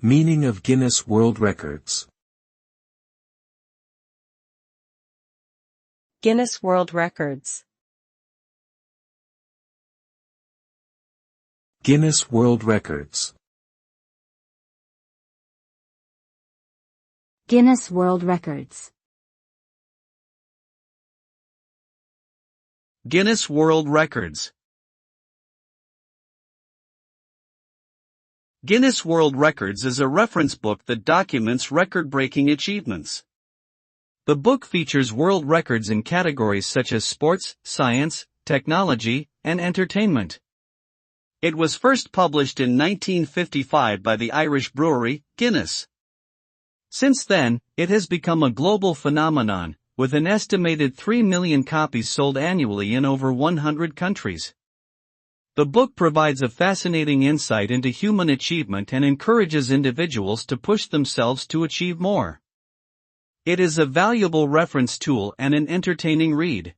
Meaning of Guinness World Records. Guinness World Records. Guinness World Records. Guinness World Records. Guinness World Records. Guinness World Records is a reference book that documents record-breaking achievements. The book features world records in categories such as sports, science, technology, and entertainment. It was first published in 1955 by the Irish brewery, Guinness. Since then, it has become a global phenomenon, with an estimated 3 million copies sold annually in over 100 countries. The book provides a fascinating insight into human achievement and encourages individuals to push themselves to achieve more. It is a valuable reference tool and an entertaining read.